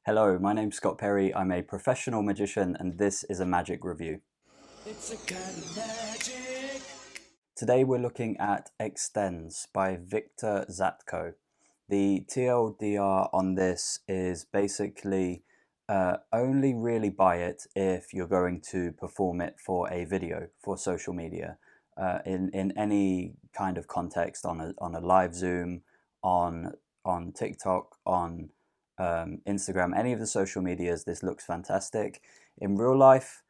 Hello, my name's Scott Perry. I'm a professional magician and this is a magic review. It's a kind of magic. Today we're looking at Extens by Victor Zatko. The TLDR on this is basically only really buy it if you're going to perform it for a video for social media in any kind of context on a live Zoom, on TikTok, on Instagram, any of the social medias. This looks fantastic. In real life,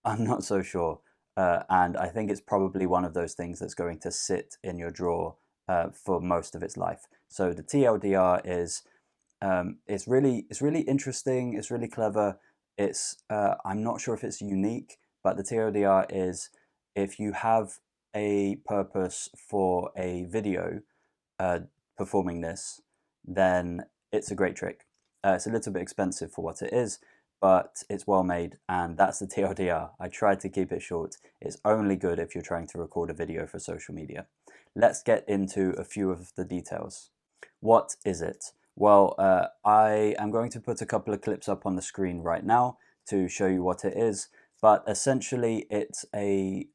I'm not so sure. And I think it's probably one of those things that's going to sit in your drawer for most of its life. So the TLDR is it's really interesting. It's really clever. It's I'm not sure if it's unique, but the TLDR is if you have a purpose for a video uh, performing this, then it's a great trick. It's a little bit expensive for what it is, but it's well made, and that's the TLDR. I tried to keep it short. It's only good if you're trying to record a video for social media. Let's get into a few of the details. What is it? Well, I am going to put a couple of clips up on the screen right now to show you what it is, but essentially it's an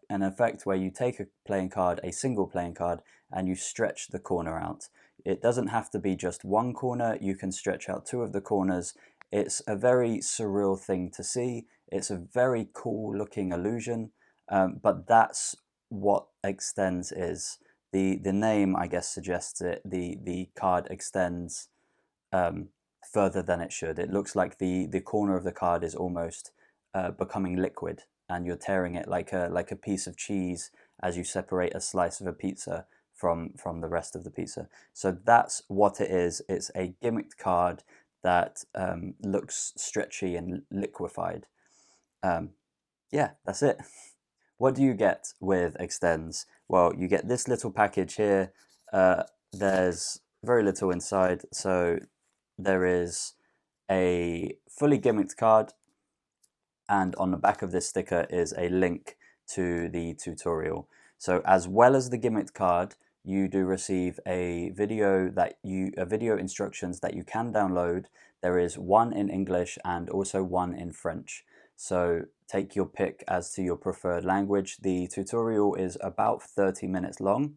effect where you take a playing card, a single playing card, and you stretch the corner out. It doesn't have to be just one corner, you can stretch out two of the corners. It's a very surreal thing to see. It's a very cool looking illusion, but that's what Extens is. The name, I guess, suggests it. The card extends further than it should. It looks like the corner of the card is almost becoming liquid, and you're tearing it like a piece of cheese as you separate a slice of a pizza from the rest of the pizza. So that's what it is. It's a gimmicked card that looks stretchy and liquefied. Yeah, that's it. What do you get with Extens? Well, you get this little package here. There's very little inside, so there is a fully gimmicked card, and on the back of this sticker is a link to the tutorial. So as well as the gimmicked card, you do receive a video instructions that you can download. There is one in English and also one in French. So take your pick as to your preferred language. The tutorial is about 30 minutes long,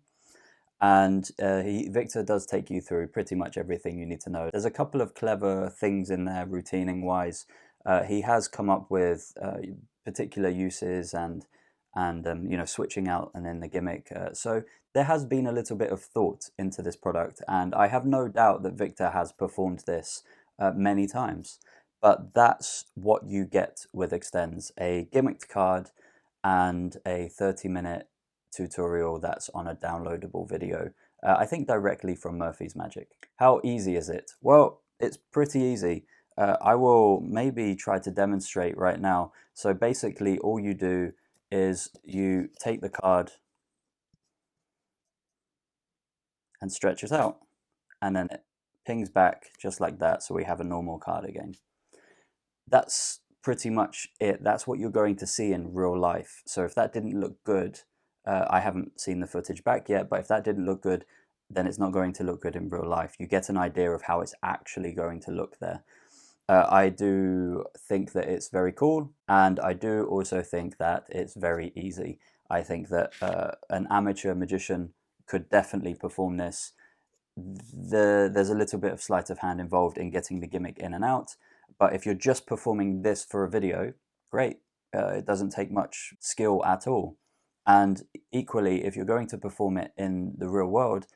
and Victor does take you through pretty much everything you need to know. There's a couple of clever things in there, routining wise. He has come up with particular uses and switching out and then the gimmick. So there has been a little bit of thought into this product, and I have no doubt that Victor has performed this many times. But that's what you get with Extens: a gimmicked card and a 30-minute tutorial that's on a downloadable video, I think directly from Murphy's Magic. How easy is it? Well, it's pretty easy. I will maybe try to demonstrate right now. So basically all you do is you take the card and stretch it out, and then it pings back just like that, so we have a normal card again. That's pretty much it. That's what you're going to see in real life. So if that didn't look good, I haven't seen the footage back yet, but if that didn't look good, then it's not going to look good in real life. You get an idea of how it's actually going to look there. I do think that it's very cool, and I do also think that it's very easy. I think that an amateur magician could definitely perform this. There's a little bit of sleight of hand involved in getting the gimmick in and out, but if you're just performing this for a video, great. It doesn't take much skill at all. And equally, if you're going to perform it in the real world,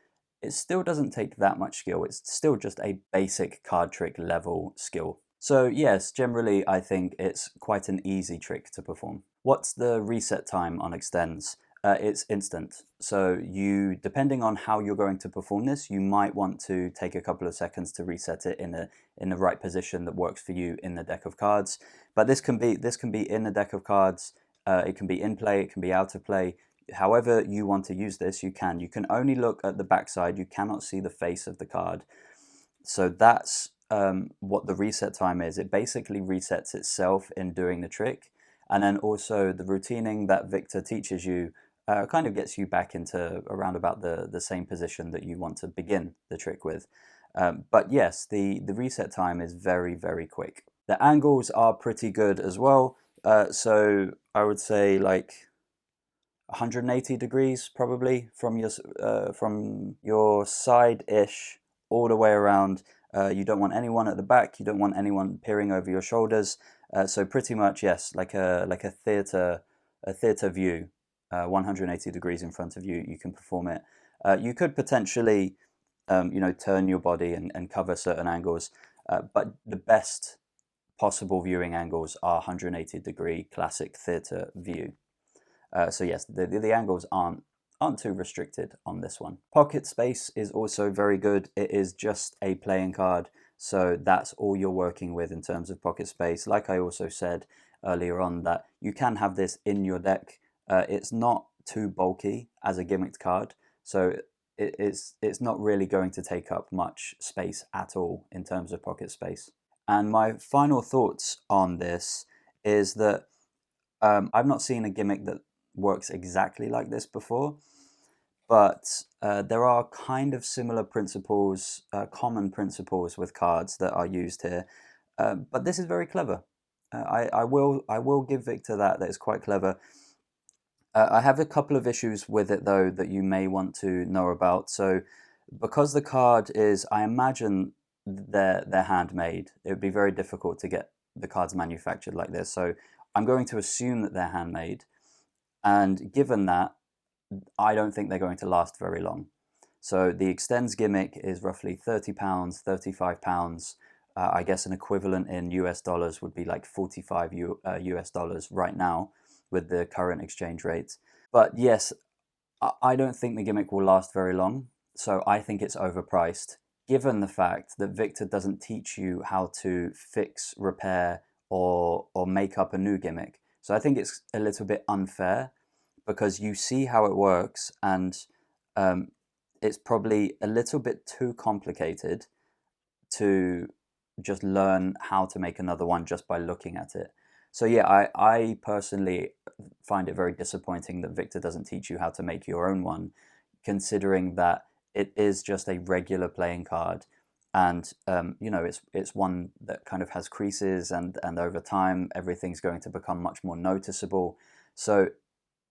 it still doesn't take that much skill. It's still just a basic card trick level skill. So yes, generally I think it's quite an easy trick to perform. What's the reset time on Extens? It's instant. So depending on how you're going to perform this, you might want to take a couple of seconds to reset it in the right position that works for you in the deck of cards. But this can be in the deck of cards. It can be in play. It can be out of play. However you want to use this, you can. You can only look at the backside. You cannot see the face of the card. So that's what the reset time is. It basically resets itself in doing the trick. And then also the routining that Victor teaches you kind of gets you back into around about the same position that you want to begin the trick with. But yes, the reset time is very, very quick. The angles are pretty good as well. So I would say like 180 degrees probably from your side-ish all the way around. You don't want anyone at the back. You don't want anyone peering over your shoulders. So pretty much yes, like a theater view, 180 degrees in front of you. You can perform it. You could potentially turn your body and cover certain angles, but the best possible viewing angles are 180-degree classic theater view. So yes, the angles aren't too restricted on this one. Pocket space is also very good. It is just a playing card, so that's all you're working with in terms of pocket space. Like I also said earlier on, that you can have this in your deck. It's not too bulky as a gimmicked card, so it's not really going to take up much space at all in terms of pocket space. And my final thoughts on this is that I've not seen a gimmick that works exactly like this before, but there are kind of similar principles, common principles with cards that are used here. But this is very clever. I will give Victor that it's quite clever. I have a couple of issues with it though that you may want to know about. So, because the card is, I imagine they're handmade, it would be very difficult to get the cards manufactured like this. So, I'm going to assume that they're handmade, and given that, I don't think they're going to last very long. So the Extens gimmick is roughly £30, £35. I guess an equivalent in US dollars would be like 45 US dollars right now with the current exchange rates. But yes, I don't think the gimmick will last very long. So I think it's overpriced, given the fact that Victor doesn't teach you how to fix, repair, or make up a new gimmick. So I think it's a little bit unfair because you see how it works, and it's probably a little bit too complicated to just learn how to make another one just by looking at it. So yeah, I personally find it very disappointing that Victor doesn't teach you how to make your own one, considering that it is just a regular playing card, and it's one that kind of has creases, and over time everything's going to become much more noticeable. So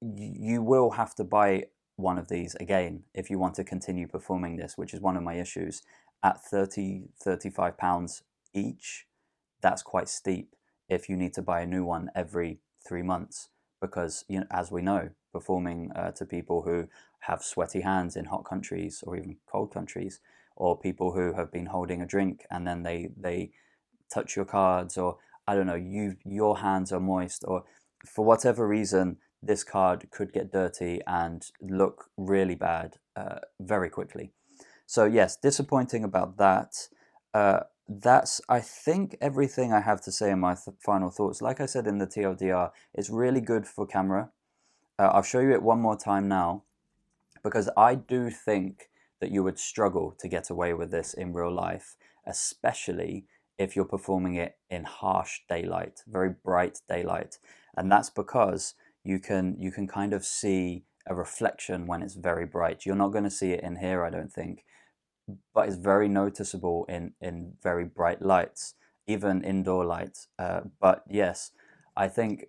you will have to buy one of these again if you want to continue performing this, which is one of my issues. At £35 each, that's quite steep if you need to buy a new one every 3 months, because as we know, performing to people who have sweaty hands in hot countries or even cold countries, or people who have been holding a drink and then they touch your cards, or I don't know, your hands are moist, or for whatever reason, this card could get dirty and look really bad very quickly. So yes, disappointing about that. That's, I think, everything I have to say in my final thoughts. Like I said in the TLDR, it's really good for camera. I'll show you it one more time now, because I do think that you would struggle to get away with this in real life, especially if you're performing it in harsh daylight, very bright daylight. And that's because you can kind of see a reflection when it's very bright. You're not going to see it in here, I don't think, but it's very noticeable in very bright lights, even indoor lights. But yes, I think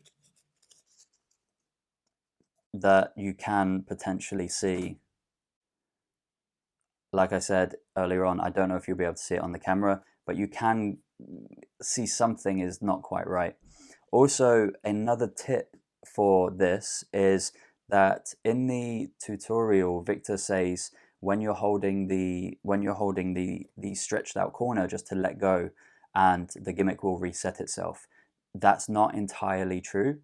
that you can potentially see, like I said earlier on, I don't know if you'll be able to see it on the camera, but you can see something is not quite right. Also, another tip for this is that in the tutorial, Victor says when you're holding the stretched out corner, just to let go and the gimmick will reset itself. That's not entirely true.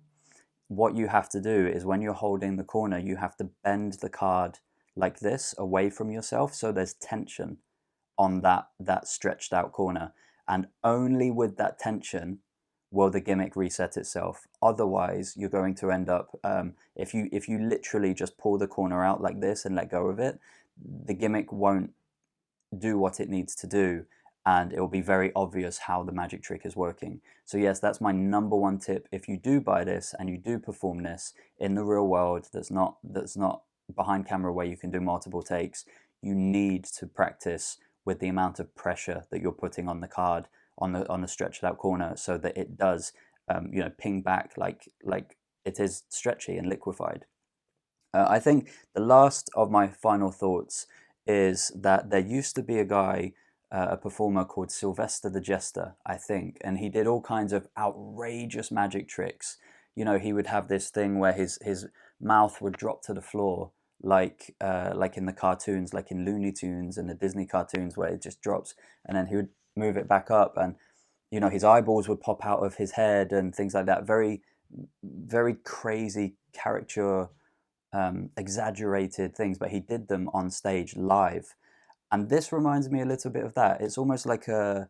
What you have to do is when you're holding the corner, you have to bend the card like this away from yourself, so there's tension on that stretched out corner, and only with that tension will the gimmick reset itself. Otherwise, you're going to end up, if you literally just pull the corner out like this and let go of it, the gimmick won't do what it needs to do, and it will be very obvious how the magic trick is working. So yes, that's my number one tip. If you do buy this and you do perform this in the real world, that's not behind camera where you can do multiple takes, you need to practice with the amount of pressure that you're putting on the card on the stretched out corner, so that it does ping back like it is stretchy and liquefied. I think the last of my final thoughts is that there used to be a guy, a performer called Sylvester the Jester, I think, and he did all kinds of outrageous magic tricks. He would have this thing where his mouth would drop to the floor, like in the cartoons, like in Looney Tunes and the Disney cartoons, where it just drops, and then he would move it back up, and his eyeballs would pop out of his head and things like that. Very, very crazy caricature, exaggerated things, but he did them on stage live, and this reminds me a little bit of that. It's almost like a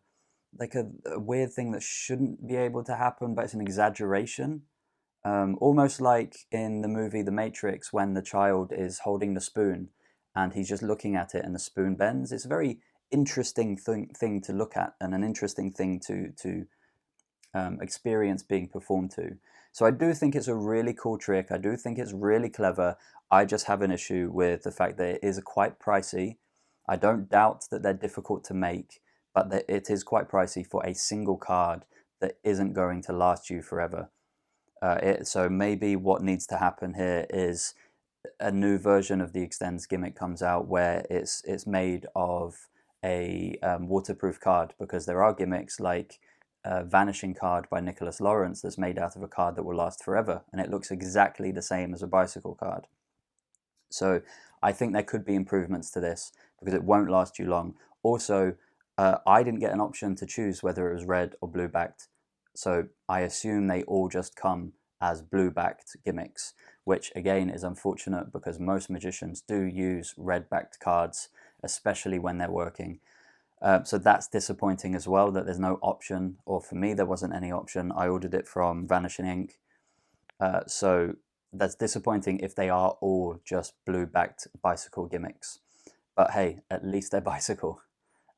weird thing that shouldn't be able to happen, but it's an exaggeration. Almost like in the movie The Matrix, when the child is holding the spoon and he's just looking at it and the spoon bends. It's a very interesting thing to look at, and an interesting thing to experience being performed to. So I do think it's a really cool trick. I do think it's really clever. I just have an issue with the fact that it is quite pricey. I don't doubt that they're difficult to make, but that it is quite pricey for a single card that isn't going to last you forever. So maybe what needs to happen here is a new version of the Extens gimmick comes out where it's made of a waterproof card, because there are gimmicks like Vanishing Card by Nicholas Lawrence that's made out of a card that will last forever, and it looks exactly the same as a bicycle card. So I think there could be improvements to this, because it won't last you long. Also, I didn't get an option to choose whether it was red or blue backed, so I assume they all just come as blue backed gimmicks, which again is unfortunate, because most magicians do use red backed cards, especially when they're working. So that's disappointing as well, that there's no option, or for me there wasn't any option. I ordered it from Vanishing Ink. So that's disappointing if they are all just blue backed bicycle gimmicks. But hey, at least they're bicycle.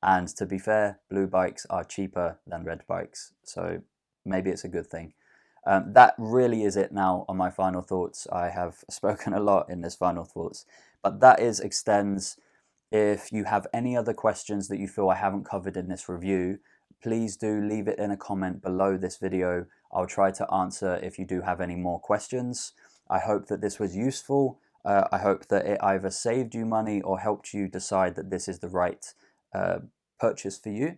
And to be fair, blue bikes are cheaper than red bikes, so maybe it's a good thing. That really is it now on my final thoughts. I have spoken a lot in this final thoughts, but that is Extens. If you have any other questions that you feel I haven't covered in this review, please do leave it in a comment below this video. I'll try to answer if you do have any more questions. I hope that this was useful. I hope that it either saved you money or helped you decide that this is the right purchase for you.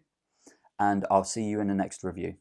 And I'll see you in the next review.